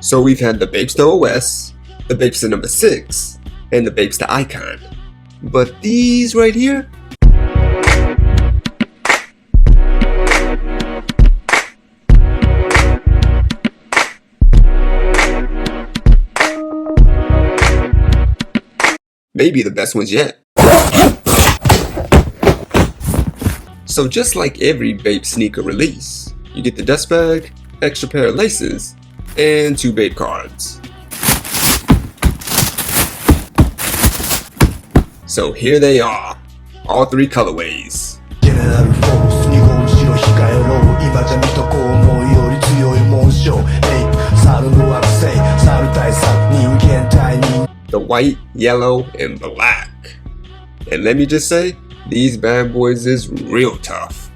So we've had the Bapester OS, the Bapester number 6, and the Bapester Icon. But these right here? Maybe the best ones yet. So just like every Bape sneaker release, you get the dust bag, extra pair of laces, and 2 Bape cards. So here they are, all 3 colorways. The white, yellow, and black. And let me just say, these bad boys is real tough.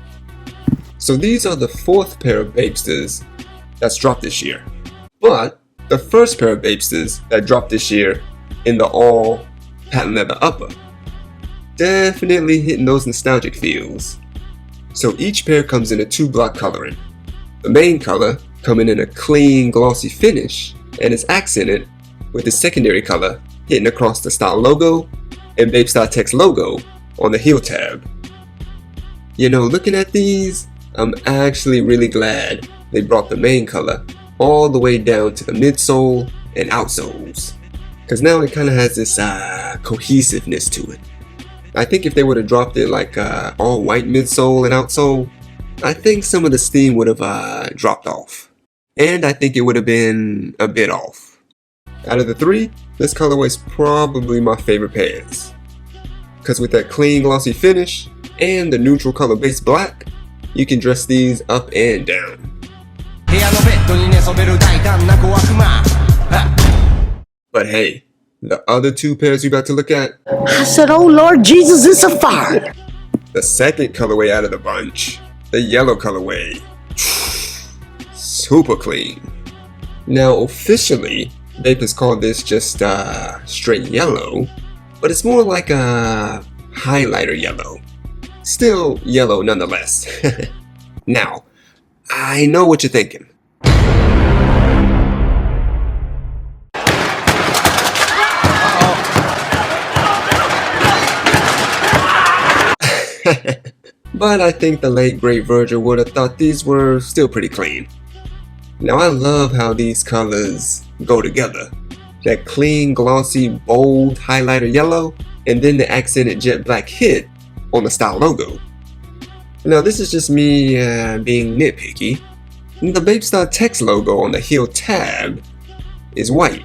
So these are the 4th pair of Bapesters that's dropped this year. But the first pair of Bapesters that dropped this year in the all patent leather upper. Definitely hitting those nostalgic feels. So each pair comes in a 2-block coloring. The main color coming in a clean glossy finish and is accented with the secondary color hitting across the style logo and Bapestar text logo on the heel tab. You know, looking at these, I'm actually really glad they brought the main color all the way down to the midsole and outsoles, because now it kind of has this cohesiveness to it. I think if they would have dropped it like all white midsole and outsole, I think some of the steam would have dropped off. And I think it would have been a bit off. Out of the 3, this colorway is probably my favorite pairs. Because with that clean glossy finish and the neutral color base black, you can dress these up and down. But hey, the other 2 pairs you're about to look at, I said, oh Lord Jesus, it's a fire. The second colorway out of the bunch, the yellow colorway. Super clean. Now officially, Bape has called this just straight yellow, but it's more like a highlighter yellow. Still yellow nonetheless. Now, I know what you're thinking. But I think the late great Virgil would have thought these were still pretty clean. Now I love how these colors go together. That clean, glossy, bold highlighter yellow, and then the accented jet black hit on the style logo. Now this is just me being nitpicky. The Bapestar text logo on the heel tab is white.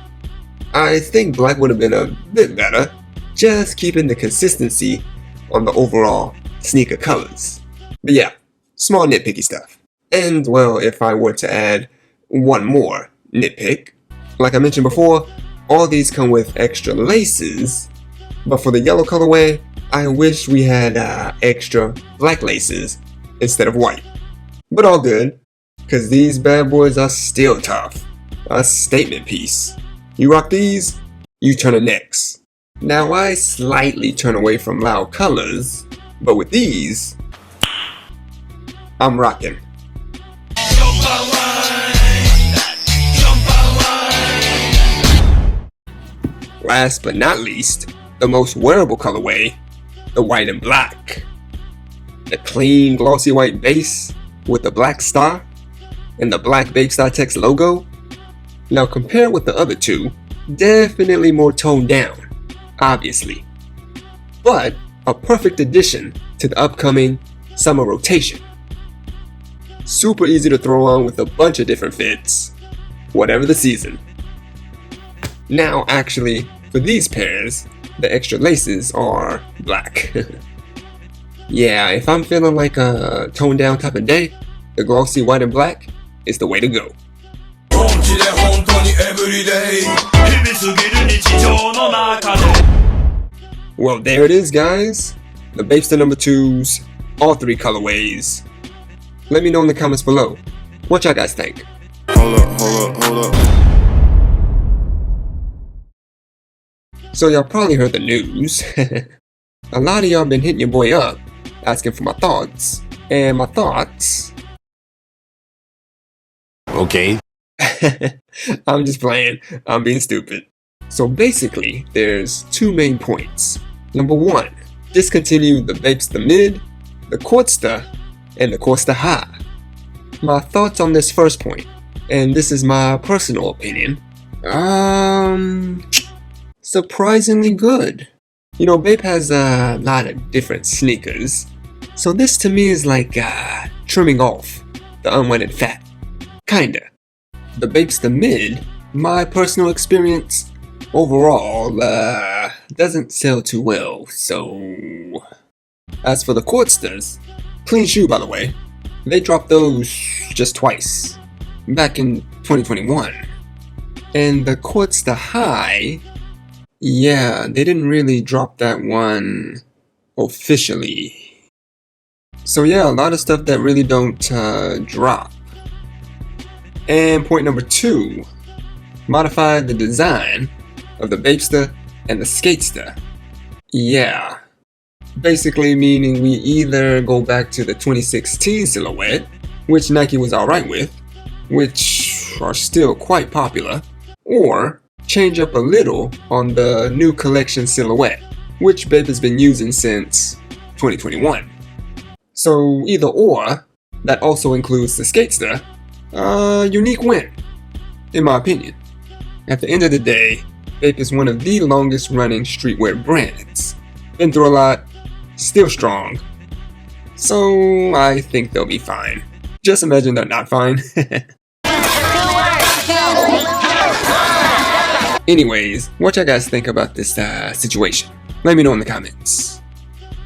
I think black would have been a bit better, just keeping the consistency on the overall sneaker colors. But yeah, small nitpicky stuff. And well, if I were to add one more nitpick, like I mentioned before, all these come with extra laces, but for the yellow colorway, I wish we had extra black laces instead of white. But all good, because these bad boys are still tough. A statement piece. You rock these, you turn the necks. Now I slightly turn away from loud colors, but with these, I'm rocking. Last but not least, the most wearable colorway, the white and black. The clean glossy white base with the black star and the black Bapestar text logo. Now compare with the other 2, definitely more toned down, obviously. But a perfect addition to the upcoming summer rotation. Super easy to throw on with a bunch of different fits, whatever the season. Now actually, for these pairs, the extra laces are black. Yeah, if I'm feeling like a toned down type of day, the glossy white and black is the way to go. Well, there it is, guys. The Bapester number 2s, all 3 colorways. Let me know in the comments below what y'all guys think. Hold up. So y'all probably heard the news. A lot of y'all been hitting your boy up, asking for my thoughts. And my thoughts... Okay. I'm just playing. I'm being stupid. So basically, there's two main points. Number one, discontinue the Bapes the Mid, the Quartster, and the Quartster High. My thoughts on this first point, and this is my personal opinion, surprisingly good. You know, Bape has a lot of different sneakers, so this to me is like trimming off the unwanted fat. Kinda. The Bapes the Mid, my personal experience, overall, doesn't sell too well, so... As for the Quartsters, clean shoe by the way, they dropped those just twice, back in 2021. And the Quartster High, yeah, they didn't really drop that one officially. So yeah, a lot of stuff that really don't drop. And point number two, modify the design of the Bapester and the Skatester. Yeah, basically meaning we either go back to the 2016 silhouette, which Nike was alright with, which are still quite popular, or change up a little on the new collection silhouette, which Bape has been using since 2021. So either or, that also includes the Skatester, unique win, in my opinion. At the end of the day, Bape is one of the longest running streetwear brands. Been through a lot, still strong. So I think they'll be fine. Just imagine they're not fine. Anyways, what y'all guys think about this situation? Let me know in the comments.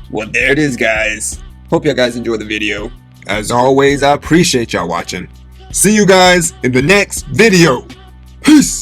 Well, there it is, guys. Hope y'all guys enjoyed the video. As always, I appreciate y'all watching. See you guys in the next video. Peace!